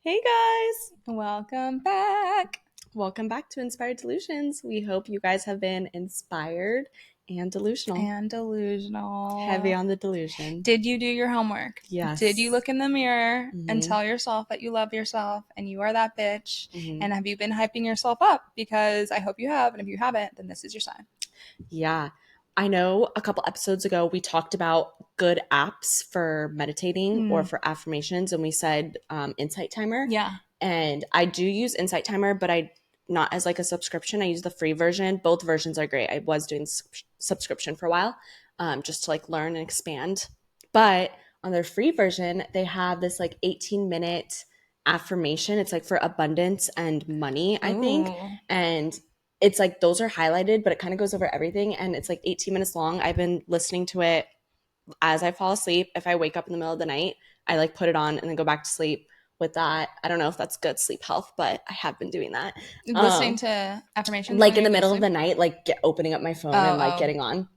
Hey guys! Welcome back. Welcome back to Inspired Delusions. We hope you guys have been inspired and delusional. Heavy on the delusion. Did you do your homework? Yes. Did you look in the mirror and tell yourself that you love yourself and you are that bitch? And have you been hyping yourself up? Because I hope you have. And if you haven't, then this is your sign. Yeah. I know a couple episodes ago we talked about good apps for meditating or for affirmations, and we said Insight Timer. Yeah. And I do use Insight Timer, but I not as like a subscription. I use the free version. Both versions are great. I was doing subscription for a while just to like learn and expand. But on their free version, they have this like 18-minute affirmation. It's like for abundance and money, I think. And it's like those are highlighted, but it kind of goes over everything. And it's like 18 minutes long. I've been listening to it as I fall asleep. If I wake up in the middle of the night, I like put it on and then go back to sleep with that. I don't know if that's good sleep health, but I have been doing that. Listening to affirmations? Like in the middle of the night, like opening up my phone and like getting on.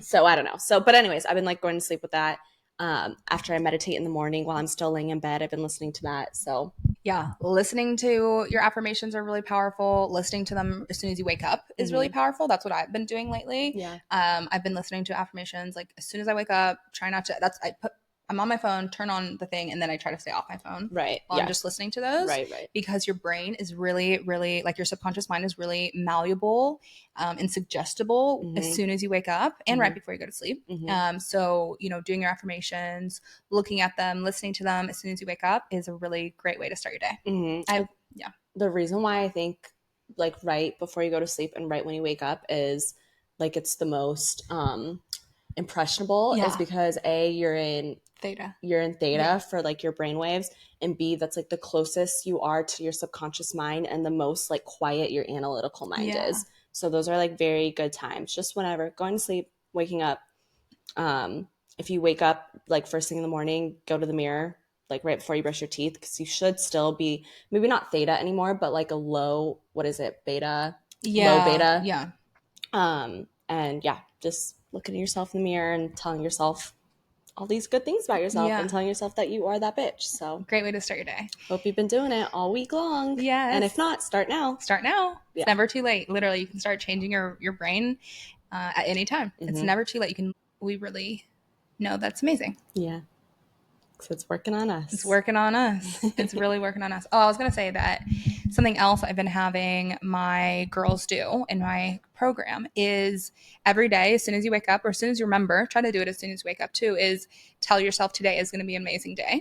So I don't know. So, but anyways, I've been like going to sleep with that. After I meditate in the morning while I'm still laying in bed, I've been listening to that. So yeah, listening to your affirmations are really powerful. Listening to them as soon as you wake up is really powerful. That's what I've been doing lately. Yeah. I've been listening to affirmations like as soon as I wake up. Try not to. I'm on my phone, turn on the thing, and then I try to stay off my phone. Right. While I'm just listening to those. Right. Because your brain is really, really, like your subconscious mind is really malleable and suggestible as soon as you wake up and right before you go to sleep. So, doing your affirmations, looking at them, listening to them as soon as you wake up is a really great way to start your day. The reason why I think like right before you go to sleep and right when you wake up is like it's the most impressionable is because A, you're in theta for like your brain waves, and B, that's like the closest you are to your subconscious mind and the most like quiet your analytical mind is. So those are like very good times. Just whenever going to sleep, waking up. If you wake up like first thing in the morning, go to the mirror like right before you brush your teeth, because you should still be maybe not theta anymore, but like a low, what is it, beta? Low beta. Yeah. And yeah, just looking at yourself in the mirror and telling yourself all these good things about yourself and telling yourself that you are that bitch. So great way to start your day. Hope you've been doing it all week long. Yes. And if not, start now. Yeah. It's never too late. Literally, you can start changing your brain at any time. It's never too late. We really know that's amazing. Yeah. So it's working on us. It's really working on us. Oh, I was going to say that something else I've been having my girls do in my program is every day, as soon as you wake up or as soon as you remember, try to do it as soon as you wake up too, is tell yourself today is going to be an amazing day.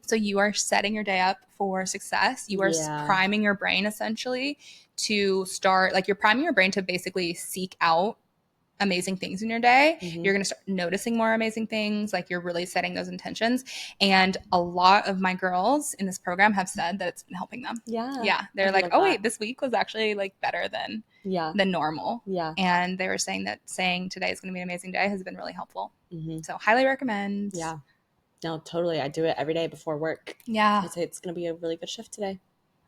So you are setting your day up for success. You are priming your brain essentially to start, like you're priming your brain to basically seek out amazing things in your day. You're going to start noticing more amazing things. Like you're really setting those intentions. And a lot of my girls in this program have said that it's been helping them. Yeah. They're like, oh wait, this week was actually like better than normal. Yeah. And they were saying that saying today is going to be an amazing day has been really helpful. So highly recommend. Yeah. No, totally. I do it every day before work. Yeah. I say it's going to be a really good shift today.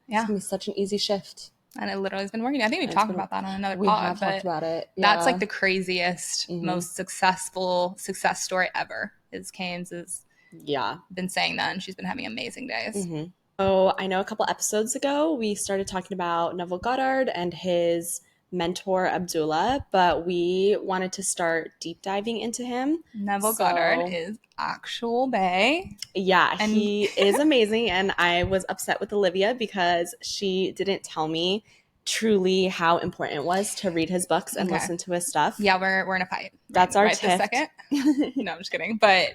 Yeah. It's going to be such an easy shift. And it literally has been working. I think we talked about that on another pod. We have talked about it. Yeah. That's like the craziest, most successful success story ever. Is Kane's been saying that, and she's been having amazing days. So I know a couple episodes ago we started talking about Neville Goddard and his mentor Abdullah, but we wanted to start deep diving into him. Neville Goddard is actual bae. Yeah, and he is amazing, and I was upset with Olivia because she didn't tell me truly how important it was to read his books and listen to his stuff. Yeah, we're in a fight. That's our tip. This second. No, I'm just kidding. But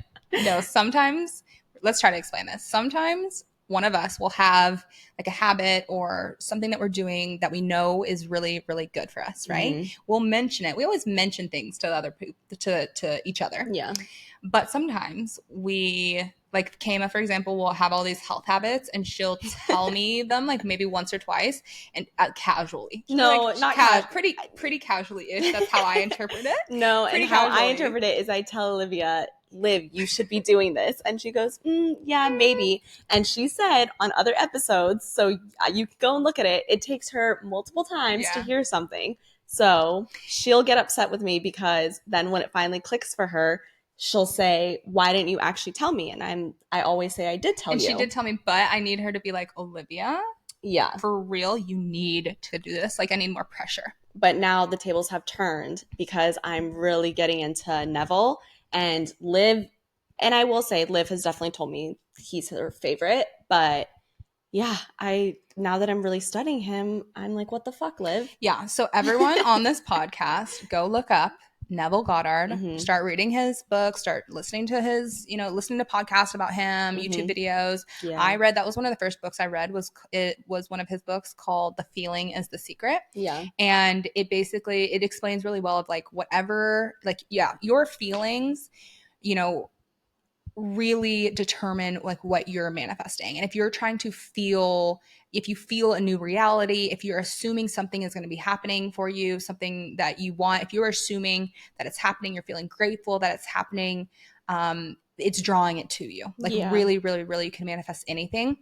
no, sometimes, let's try to explain this. Sometimes one of us will have like a habit or something that we're doing that we know is really, really good for us, right? We'll mention it. We always mention things to other people, to each other. Yeah. But sometimes we, like Kayma, for example, will have all these health habits and she'll tell me them like maybe once or twice and casually. No, like, not pretty casually-ish. That's how I interpret it. No, pretty and how I interpret it is I tell Olivia, Liv, you should be doing this. And she goes, yeah, maybe. And she said on other episodes, so you can go and look at it, it takes her multiple times to hear something. So she'll get upset with me because then when it finally clicks for her, she'll say, why didn't you actually tell me? And I always say I did tell you. And she did tell me, but I need her to be like, Olivia, yeah, for real, you need to do this. Like, I need more pressure. But now the tables have turned because I'm really getting into Neville and Liv. And I will say Liv has definitely told me he's her favorite. But yeah, now that I'm really studying him, I'm like, what the fuck, Liv? Yeah. So everyone on this podcast, go look up Neville Goddard, start reading his books, start listening to his, listening to podcasts about him, YouTube videos. Yeah. I read, that was one of the first books I read, was one of his books called The Feeling is the Secret. Yeah. And it explains really well of like whatever, like, yeah, your feelings, really determine like what you're manifesting. And if you're trying to if you feel a new reality, if you're assuming something is going to be happening for you, something that you want, if you're assuming that it's happening, you're feeling grateful that it's happening, it's drawing it to you. Like really, really, really, you can manifest anything.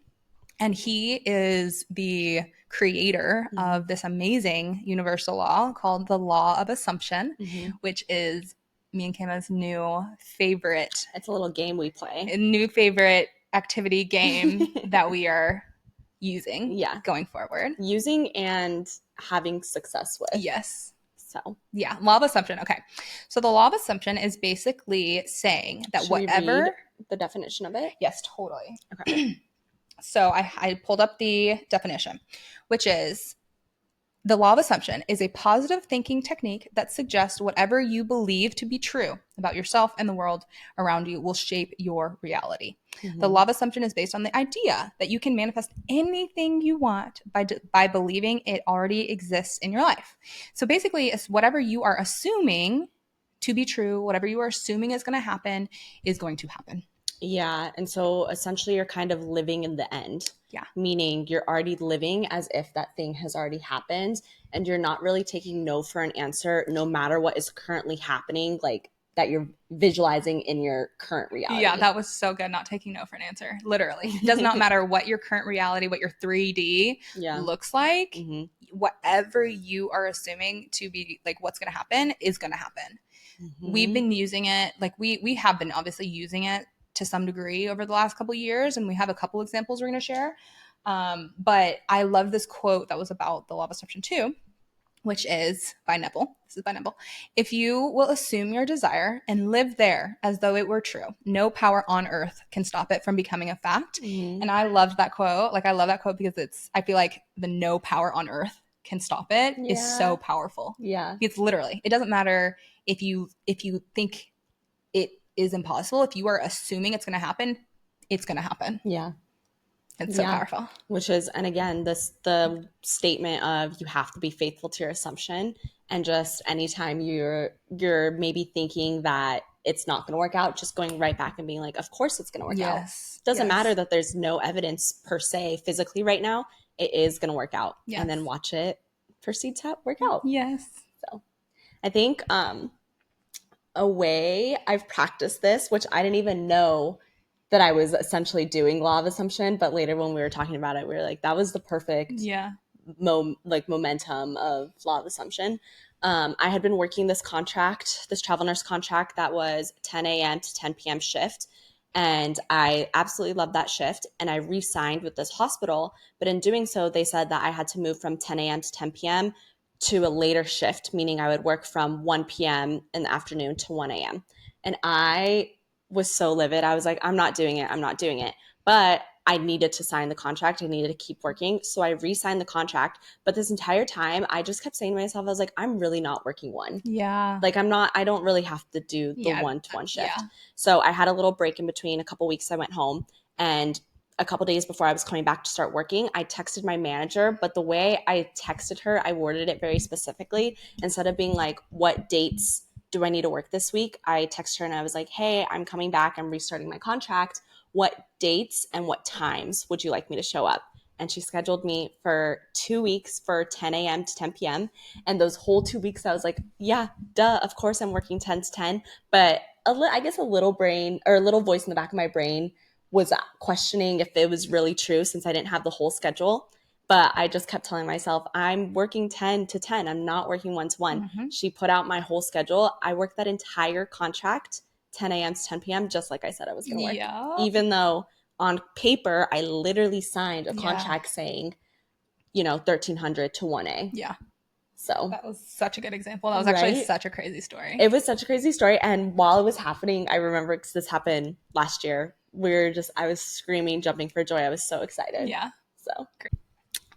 And he is the creator of this amazing universal law called the law of assumption, which is me and Kayma's new favorite. It's a little game we play. A new favorite activity game that we are using going forward. Using and having success with. Yes. So. Yeah. Law of assumption. Okay. So the law of assumption is basically saying that Should whatever. we read the definition of it? Yes, totally. Okay. So I pulled up the definition, which is, the law of assumption is a positive thinking technique that suggests whatever you believe to be true about yourself and the world around you will shape your reality. The law of assumption is based on the idea that you can manifest anything you want by believing it already exists in your life. So basically, it's whatever you are assuming to be true, whatever you are assuming is going to happen is going to happen. Yeah. And so essentially you're kind of living in the end. Yeah. Meaning you're already living as if that thing has already happened, and you're not really taking no for an answer, no matter what is currently happening, like that you're visualizing in your current reality. Yeah, that was so good. Not taking no for an answer. Literally. It does not matter what your current reality, what your 3D looks like. Whatever you are assuming to be like what's going to happen is going to happen. We've been using it, like we have been obviously using it to some degree over the last couple of years, and we have a couple examples we're going to share. But I love this quote that was about the law of assumption too, which is by Neville. This is by Neville. If you will assume your desire and live there as though it were true, no power on earth can stop it from becoming a fact. And I loved that quote. Like, I love that quote because I feel like the no power on earth can stop it is so powerful. Yeah. It's literally, it doesn't matter if you think it is impossible. If you are assuming it's going to happen, it's going to happen. Yeah. It's so powerful. Which is, and again, the statement of you have to be faithful to your assumption, and just anytime you're maybe thinking that it's not going to work out, just going right back and being like, of course it's going to work out. Doesn't matter that there's no evidence per se physically right now. It is going to work out. And then watch it proceed to work out. Yes. So I think a way I've practiced this, which I didn't even know that I was essentially doing law of assumption, but later when we were talking about it, we were like, that was the perfect momentum of law of assumption. I had been working this travel nurse contract that was 10 a.m. to 10 p.m. shift. And I absolutely loved that shift. And I re-signed with this hospital. But in doing so, they said that I had to move from 10 a.m. to 10 p.m. to a later shift, meaning I would work from 1 p.m. in the afternoon to 1 a.m. And I was so livid. I was like, I'm not doing it. But I needed to sign the contract. I needed to keep working. So I re-signed the contract. But this entire time, I just kept saying to myself, I was like, I'm really not working one. Yeah. Like I don't really have to do the 1-to-1 shift. Yeah. So I had a little break in between. A couple weeks I went home, and a couple days before I was coming back to start working, I texted my manager, but the way I texted her, I worded it very specifically. Instead of being like, what dates do I need to work this week? I texted her and I was like, hey, I'm coming back. I'm restarting my contract. What dates and what times would you like me to show up? And she scheduled me for 2 weeks for 10 a.m. to 10 p.m. And those whole 2 weeks, I was like, yeah, duh, of course I'm working 10 to 10. But I guess a little voice in the back of my brain was questioning if it was really true since I didn't have the whole schedule. But I just kept telling myself, I'm working 10 to 10. I'm not working 1-to-1. She put out my whole schedule. I worked that entire contract 10 a.m. to 10 p.m., just like I said I was going to work. Yeah. Even though on paper, I literally signed a contract saying, you know, 1300 to 1A. Yeah. So that was such a good example. That was actually such a crazy story. It was such a crazy story. And while it was happening, I remember, because this happened last year, I was screaming, jumping for joy. I was so excited. Yeah. So great.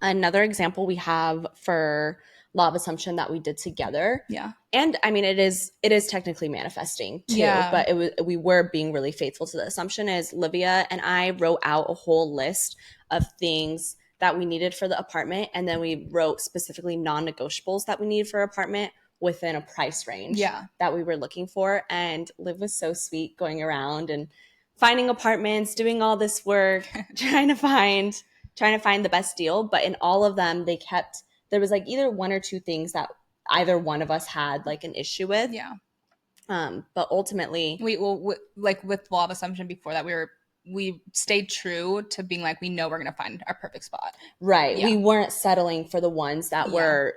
Another example we have for law of assumption that we did together. Yeah. And I mean, it is technically manifesting too, but we were being really faithful to the assumption. Is Olivia and I wrote out a whole list of things that we needed for the apartment. And then we wrote specifically non-negotiables that we needed for an apartment within a price range that we were looking for. And Liv was so sweet going around and finding apartments, doing all this work, trying to find the best deal. But in all of them, there was like either one or two things that either one of us had like an issue with. Yeah. But ultimately, like with law of assumption before that, we stayed true to being like, we know we're going to find our perfect spot. Right. Yeah. We weren't settling for the ones that were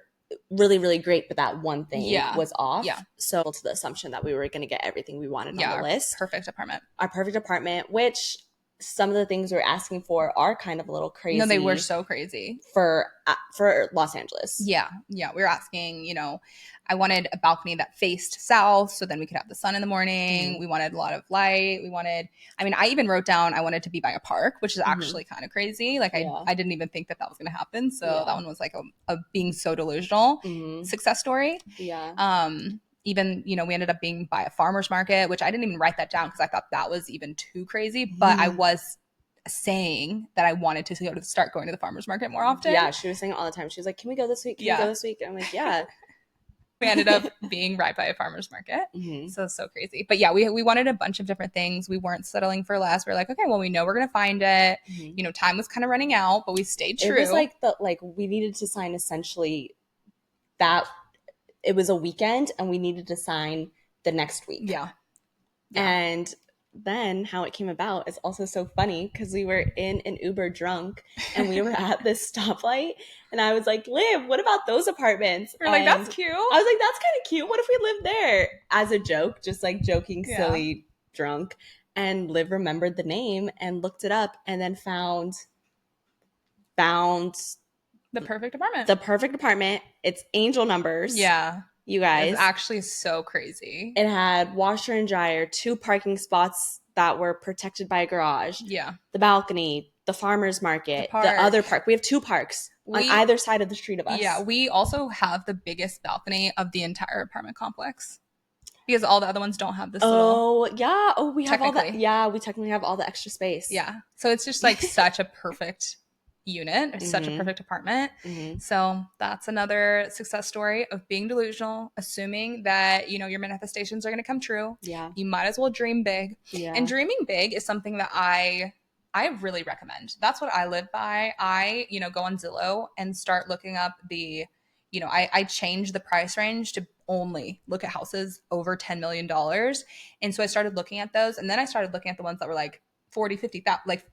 really, really great, but that one thing was off. Yeah. So to the assumption that we were going to get everything we wanted on the list. Our perfect apartment, which some of the things we're asking for are kind of a little crazy. No, they were so crazy for Los Angeles. Yeah. Yeah. We were asking, you know, I wanted a balcony that faced south so then we could have the sun in the morning. We wanted a lot of light. I even wrote down I wanted to be by a park, which is actually kind of crazy. Like I didn't even think that was going to happen. So that one was like a being so delusional success story. Yeah. Even, you know, we ended up being by a farmer's market, which I didn't even write that down because I thought that was even too crazy. But I was saying that I wanted to start going to the farmer's market more often. Yeah, she was saying all the time. She was like, can we go this week? Can we go this week? And I'm like, yeah. We ended up being right by a farmer's market. So crazy. But yeah, we wanted a bunch of different things. We weren't settling for less. We're like, okay, well, we know we're going to find it. You know, time was kind of running out, but we stayed true. It was like we needed to sign essentially that it was a weekend and we needed to sign the next week. Yeah. And then how it came about is also so funny because we were in an Uber drunk and we were at this stoplight and I was like, Liv, what about those apartments? You're like, that's cute. I was like, that's kind of cute. What if we lived there? As a joke, just like joking, silly, drunk. And Liv remembered the name and looked it up and then found the perfect apartment. The perfect apartment. It's angel numbers. Yeah. You guys. It's actually so crazy. It had washer and dryer, 2 parking spots that were protected by a garage. Yeah. The balcony, the farmer's market, the other park. We have 2 parks on either side of the street of us. Yeah. We also have the biggest balcony of the entire apartment complex. Because all the other ones don't have this little... yeah. Oh, we have all that. Yeah, we technically have all the extra space. Yeah. So it's just like such a perfect unit. It's such a perfect apartment. So that's another success story of being delusional, assuming that, you know, your manifestations are going to come true. Yeah. You might as well dream big. Yeah. And dreaming big is something that I really recommend. That's what I live by. I, you know, go on Zillow and start looking up I change the price range to only look at houses over $10 million. And so I started looking at those. And then I started looking at the ones that were like 40, 50, like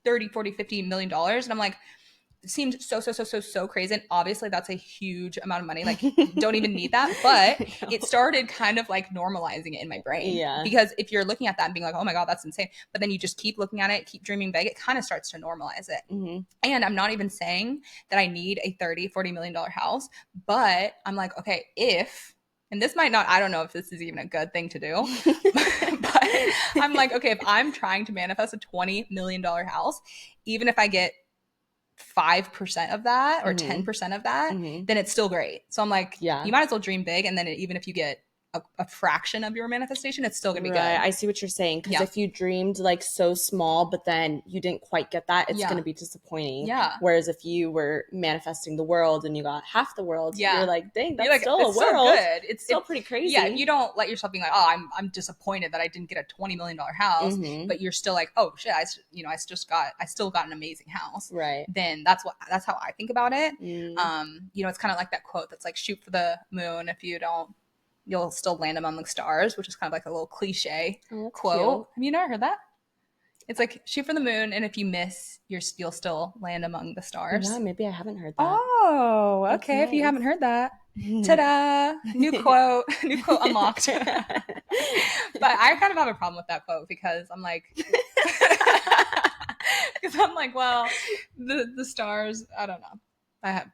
30, 40, $50 million. And I'm like, it seemed so crazy. And obviously that's a huge amount of money. Like, don't even need that. But it started kind of like normalizing it in my brain. Yeah. Because if you're looking at that and being like, oh my God, that's insane. But then you just keep looking at it, keep dreaming big, it kind of starts to normalize it. And I'm not even saying that I need a $30, $40 million house. But I'm like, okay, and this might not, I don't know if this is even a good thing to do, but I'm like, okay, if I'm trying to manifest a $20 million house, even if I get 5% of that or 10% of that, then it's still great. So I'm like, you might as well dream big. And then even if you get a fraction of your manifestation, it's still gonna be good. I see what you're saying, because if you dreamed like so small but then you didn't quite get that, it's gonna be disappointing. Whereas if you were manifesting the world and you got half the world, you're like, dang, that's still a world. So good. It's still pretty crazy. Yeah, you don't let yourself be like, oh, I'm disappointed that I didn't get a $20 million house, but you're still like, oh shit, I still got an amazing house. Right. Then that's how I think about it. It's kind of like that quote that's like, shoot for the moon. If you don't, you'll still land among the stars, which is kind of like a little cliche quote. Have you never heard that? It's like, shoot for the moon, and if you miss, you'll still land among the stars. Yeah, maybe I haven't heard that. Oh, okay. Nice. If you haven't heard that, Ta-da! New quote unlocked. But I kind of have a problem with that quote because I'm like, well, the stars, I don't know.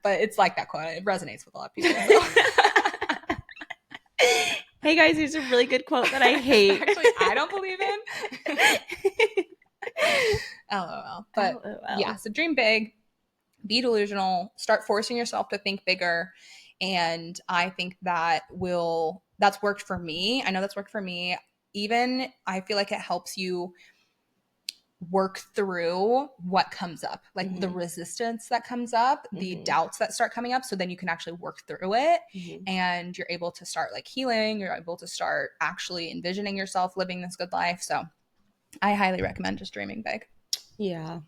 But it's like that quote. It resonates with a lot of people. So. Hey guys, here's a really good quote that I hate. Actually, I don't believe in. LOL. But yeah, so dream big, be delusional, start forcing yourself to think bigger. And I think that's worked for me. I know that's worked for me. Even I feel like it helps you work through what comes up, like the resistance that comes up, the doubts that start coming up. So then you can actually work through it and you're able to start like healing. You're able to start actually envisioning yourself living this good life. So I highly recommend just dreaming big. Yeah.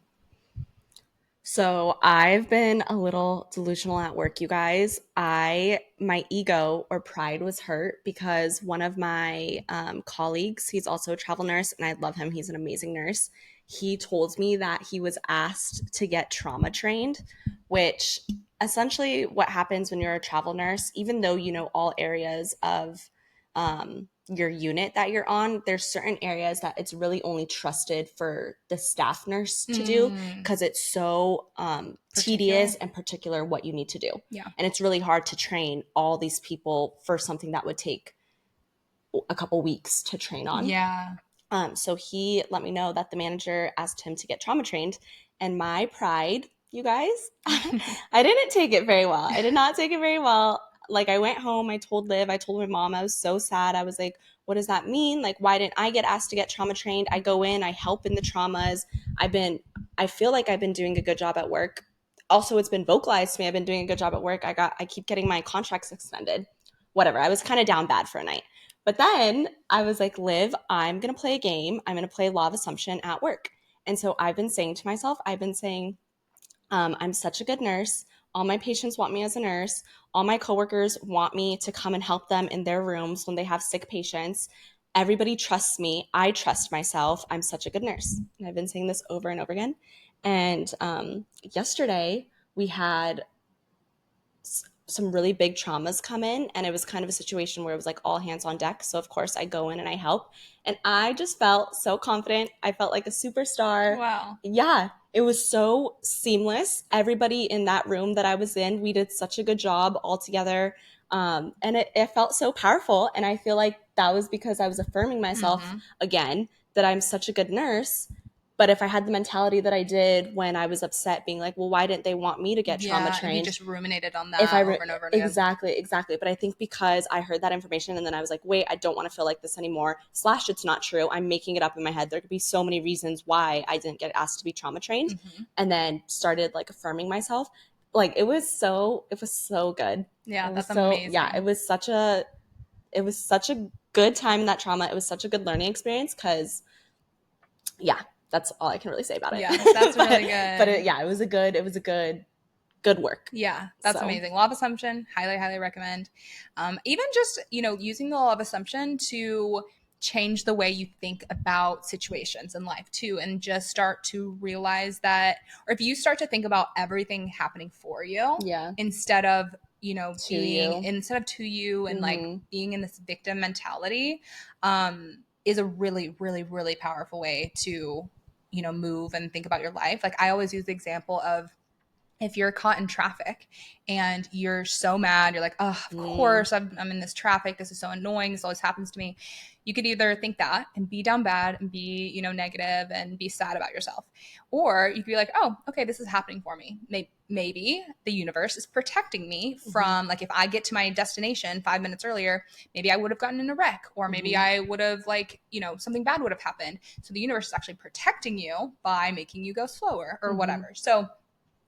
So I've been a little delusional at work, you guys. My ego or pride was hurt because one of my colleagues, he's also a travel nurse, and I love him. He's an amazing nurse. He told me that he was asked to get trauma trained, which essentially what happens when you're a travel nurse, even though you know all areas of your unit that you're on, there's certain areas that it's really only trusted for the staff nurse to do because it's so tedious and particular what you need to do. Yeah. And it's really hard to train all these people for something that would take a couple weeks to train on. Yeah. So he let me know that the manager asked him to get trauma trained, and my pride, you guys, I didn't take it very well. I did not take it very well. Like I went home, I told my mom, I was so sad. I was like, what does that mean? Like, why didn't I get asked to get trauma trained? I go in, I help in the traumas. I feel like I've been doing a good job at work. Also, it's been vocalized to me. I've been doing a good job at work. I keep getting my contracts extended. Whatever. I was kind of down bad for a night. But then I was like, Liv, I'm going to play a game. I'm going to play Law of Assumption at work. And so I've been saying to myself, I'm such a good nurse. All my patients want me as a nurse. All my coworkers want me to come and help them in their rooms when they have sick patients. Everybody trusts me. I trust myself. I'm such a good nurse. And I've been saying this over and over again. And yesterday we had some really big traumas come in, and it was kind of a situation where it was like all hands on deck. So of course I go in and I help, and I just felt so confident. I felt like a superstar. Wow. Yeah, it was so seamless. Everybody in that room that I was in, we did such a good job all together. And it felt so powerful. And I feel like that was because I was affirming myself again, that I'm such a good nurse. But if I had the mentality that I did when I was upset, being like, well, why didn't they want me to get trauma trained? You just ruminated on that over and over again. Exactly. But I think because I heard that information and then I was like, wait, I don't want to feel like this anymore. / it's not true. I'm making it up in my head. There could be so many reasons why I didn't get asked to be trauma trained. And then started like affirming myself. Like it was so good. Yeah, that's amazing. Yeah, it was such a good time in that trauma. It was such a good learning experience because, yeah, that's all I can really say about it. Yeah, that's really good. But it was a good work. Yeah, that's amazing. Law of Assumption, highly recommend. Even just, using the Law of Assumption to change the way you think about situations in life too, and just start to realize that, or if you start to think about everything happening for you, instead of to you and like being in this victim mentality, is a really, really, really powerful way to, move and think about your life. Like I always use the example of, if you're caught in traffic and you're so mad, you're like, oh, of course I'm in this traffic. This is so annoying. This always happens to me. You could either think that and be down bad and be, negative and be sad about yourself. Or you could be like, oh, okay, this is happening for me. Maybe the universe is protecting me from, like, if I get to my destination 5 minutes earlier, maybe I would have gotten in a wreck, or maybe I would have, like, something bad would have happened. So the universe is actually protecting you by making you go slower or whatever. So,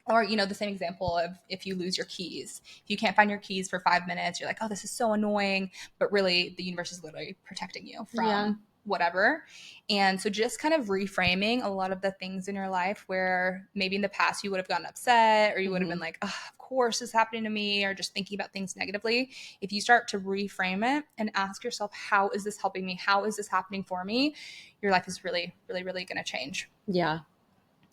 or, the same example of if you lose your keys. If you can't find your keys for 5 minutes, you're like, oh, this is so annoying. But really, the universe is literally protecting you from whatever. And so just kind of reframing a lot of the things in your life where maybe in the past you would have gotten upset, or you would have been like, oh, of course this is happening to me, or just thinking about things negatively. If you start to reframe it and ask yourself, how is this helping me? How is this happening for me? Your life is really, really, really going to change. Yeah.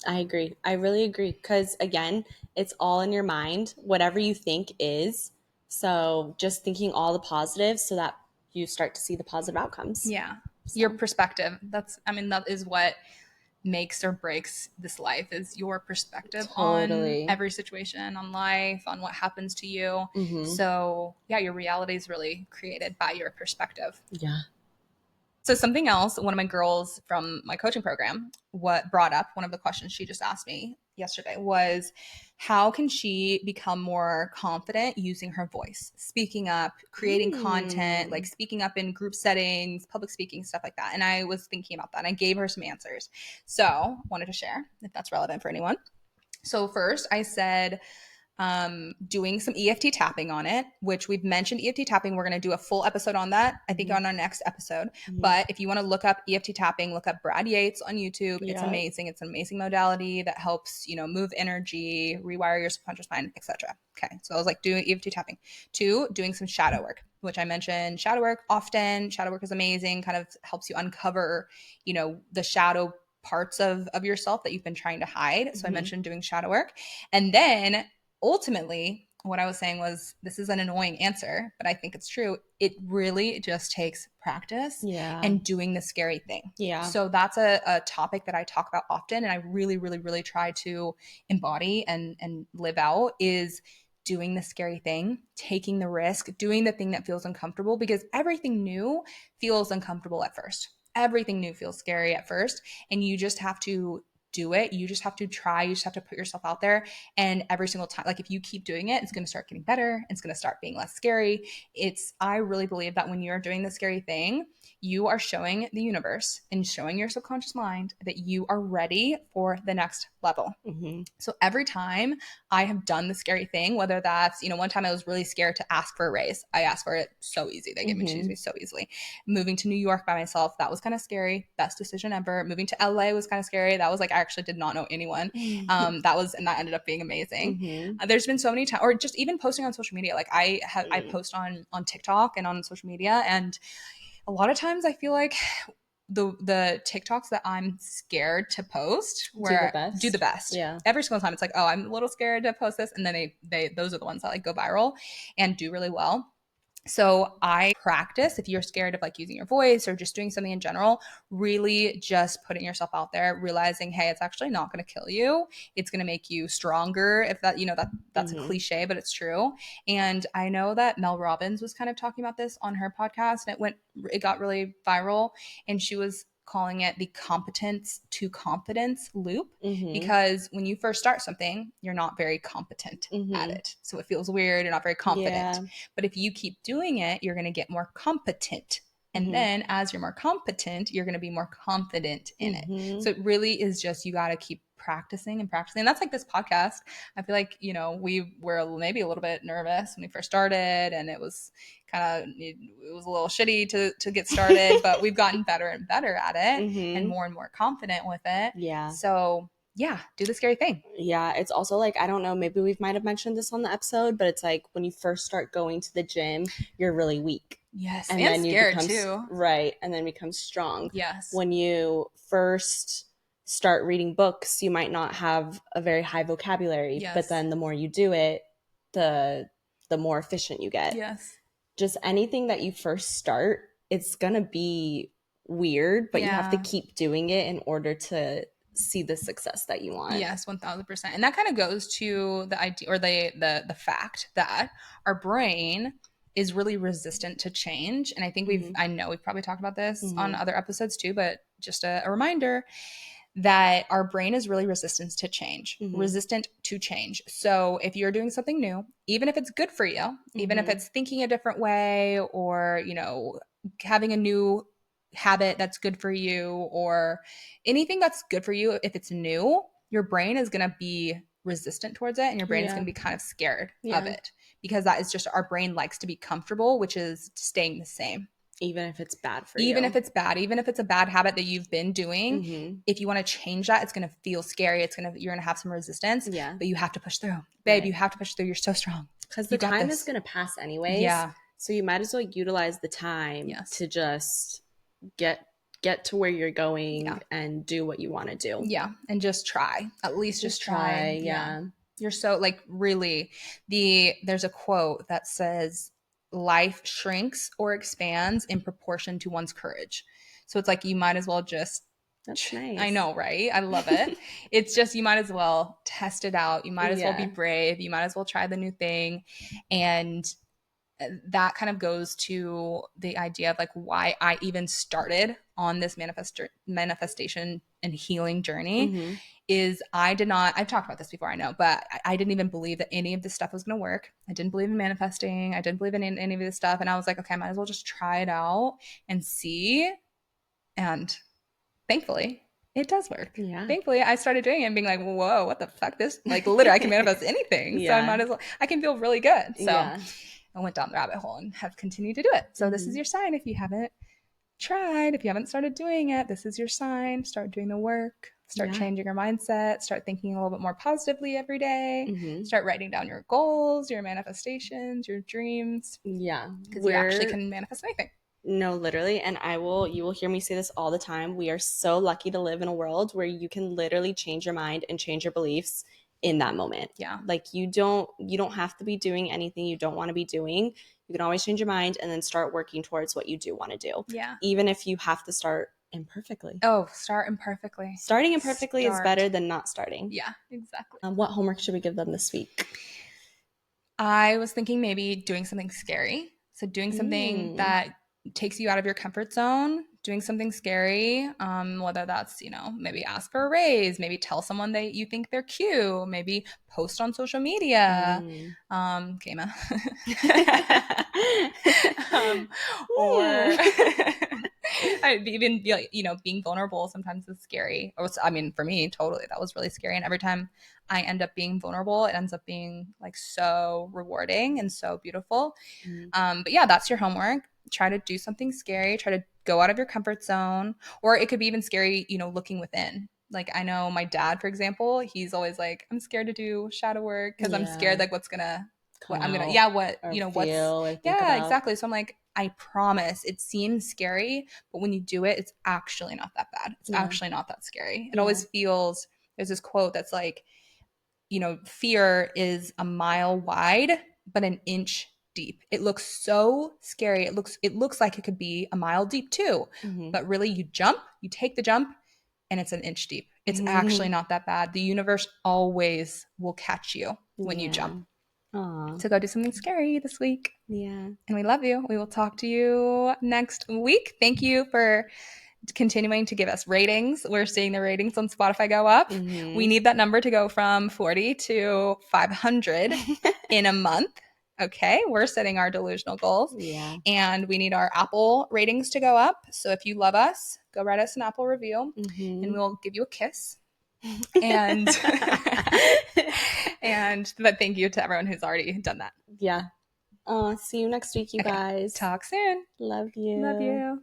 I agree. I really agree. Because again, it's all in your mind. Whatever you think is So just thinking all the positives so that you start to see the positive outcomes. Yeah. So. Your perspective. That is what makes or breaks this life, is your perspective on every situation, on life, on what happens to you. So yeah, your reality is really created by your perspective. Yeah. So something else, one of my girls from my coaching program, what brought up, one of the questions she just asked me yesterday was, how can she become more confident using her voice, speaking up, creating content, like speaking up in group settings, public speaking, stuff like that. And I was thinking about that and I gave her some answers. So wanted to share if that's relevant for anyone. So first I said, doing some EFT tapping on it, which we've mentioned EFT tapping. We're going to do a full episode on that, I think, on our next episode. But if you want to look up EFT tapping, look up Brad Yates on YouTube. It's amazing. It's an amazing modality that helps, move energy, rewire your subconscious mind, etc. Okay. So I was like, doing EFT tapping. 2, doing some shadow work, which I mentioned shadow work often. Shadow work is amazing, kind of helps you uncover, the shadow parts of yourself that you've been trying to hide. So I mentioned doing shadow work. And then ultimately, what I was saying was, this is an annoying answer, but I think it's true. It really just takes practice and doing the scary thing. Yeah. So that's a topic that I talk about often, and I really, really, really try to embody and live out, is doing the scary thing, taking the risk, doing the thing that feels uncomfortable, because everything new feels uncomfortable at first. Everything new feels scary at first, and you just have to do it. You just have to try. You just have to put yourself out there. And every single time, like if you keep doing it, it's going to start getting better. It's going to start being less scary. I really believe that when you're doing the scary thing, you are showing the universe and showing your subconscious mind that you are ready for the next level. So every time I have done the scary thing, whether that's, one time I was really scared to ask for a raise. I asked for it so easy. They gave me to me so easily. Moving to New York by myself, that was kind of scary. Best decision ever. Moving to LA was kind of scary. That was like, I actually did not know anyone. And that ended up being amazing. There's been so many times, or just even posting on social media. Like I post on TikTok and on social media, and a lot of times I feel like the TikToks that I'm scared to post do the best. Yeah. Every single time it's like, oh, I'm a little scared to post this. And then those are the ones that like go viral and do really well. So I practice, if you're scared of like using your voice or just doing something in general, really just putting yourself out there, realizing, hey, it's actually not going to kill you. It's going to make you stronger. If that, that's a cliche, but it's true. And I know that Mel Robbins was kind of talking about this on her podcast, and it got really viral, and she was calling it the competence to confidence loop, because when you first start something, you're not very competent at it. So it feels weird. You're not very confident. Yeah. But if you keep doing it, you're going to get more competent. And then as you're more competent, you're going to be more confident in it. So it really is just, you got to keep practicing and practicing. And that's like this podcast. I feel like, we were maybe a little bit nervous when we first started, and it was it was a little shitty to get started, but we've gotten better and better at it and more confident with it. Yeah. So yeah, do the scary thing. Yeah. It's also like, I don't know, maybe we might have mentioned this on the episode, but it's like when you first start going to the gym, you're really weak. Yes. And then scared too. Right. And then become strong. Yes. When you first start reading books, you might not have a very high vocabulary, but then the more you do it, the more efficient you get. Yes. Just anything that you first start, it's going to be weird, but you have to keep doing it in order to see the success that you want. Yes, 1000%. And that kind of goes to the idea, or the fact that our brain is really resistant to change. And I think I know we've probably talked about this on other episodes too, but just a reminder that our brain is really resistant to change. So if you're doing something new, even if it's good for you, even if it's thinking a different way, or, having a new habit that's good for you, or anything that's good for you, if it's new, your brain is going to be resistant towards it, and your brain is going to be kind of scared of it, because that is just, our brain likes to be comfortable, which is staying the same. Even if it's bad for you. Even if it's bad, even if it's a bad habit that you've been doing, if you want to change that, it's going to feel scary. You're going to have some resistance, but you have to push through. Babe, you have to push through. You're so strong. Because the time is going to pass anyways. Yeah. So you might as well utilize the time to just get to where you're going and do what you want to do. Yeah. And just try. At least just try. Yeah. You're so like really there's a quote that says life shrinks or expands in proportion to one's courage. So it's like you might as well just That's nice. I know, right? I love it. It's just you might as well test it out. You might as well be brave. You might as well try the new thing. And that kind of goes to the idea of like why I even started on this manifestation and healing journey is I've talked about this before, I know, but I didn't even believe that any of this stuff was going to work. I didn't believe in manifesting. I didn't believe in any of this stuff. And I was like, okay, I might as well just try it out and see. And thankfully, it does work. Yeah. Thankfully, I started doing it and being like, whoa, what the fuck? This, like, literally, I can manifest anything. So I might as well, I can feel really good. So I went down the rabbit hole and have continued to do it. So this is your sign if you haven't tried, if you haven't started doing it, this is your sign. Start doing the work. Start changing your mindset. Start thinking a little bit more positively every day. Start writing down your goals, your manifestations, your dreams. Yeah. Because you actually can manifest anything. No, literally. And you will hear me say this all the time. We are so lucky to live in a world where you can literally change your mind and change your beliefs in that moment. Yeah. Like you don't have to be doing anything you don't want to be doing. You can always change your mind and then start working towards what you do want to do. Yeah. Even if you have to start imperfectly. Oh, start imperfectly. Starting imperfectly is better than not starting. Yeah, exactly. What homework should we give them this week? I was thinking maybe doing something scary. So doing something that takes you out of your comfort zone, doing something scary, whether that's, maybe ask for a raise, maybe tell someone that you think they're cute, maybe post on social media, Kayma. Or I'd even be like, being vulnerable sometimes is scary. For me, totally, that was really scary. And every time I end up being vulnerable, it ends up being like so rewarding and so beautiful. But yeah, that's your homework. Try to do something scary. Try to go out of your comfort zone. Or it could be even scary, looking within. Like I know my dad, for example, he's always like, I'm scared to do shadow work because I'm scared like what's gonna exactly. So I'm like, I promise it seems scary, but when you do it, it's actually not that bad. It's actually not that scary. It always feels, there's this quote that's like, fear is a mile wide, but an inch deep. It looks so scary. It looks like it could be a mile deep too, but really you take the jump and it's an inch deep. It's actually not that bad. The universe always will catch you when you jump. Aww. So go do something scary this week. Yeah. And we love you. We will talk to you next week. Thank you for continuing to give us ratings. We're seeing the ratings on Spotify go up. We need that number to go from 40 to 500 in a month. Okay, we're setting our delusional goals. Yeah. And we need our Apple ratings to go up. So if you love us, go write us an Apple review and we'll give you a kiss. And but thank you to everyone who's already done that. Yeah. See you next week, you guys. Talk soon. Love you. Love you.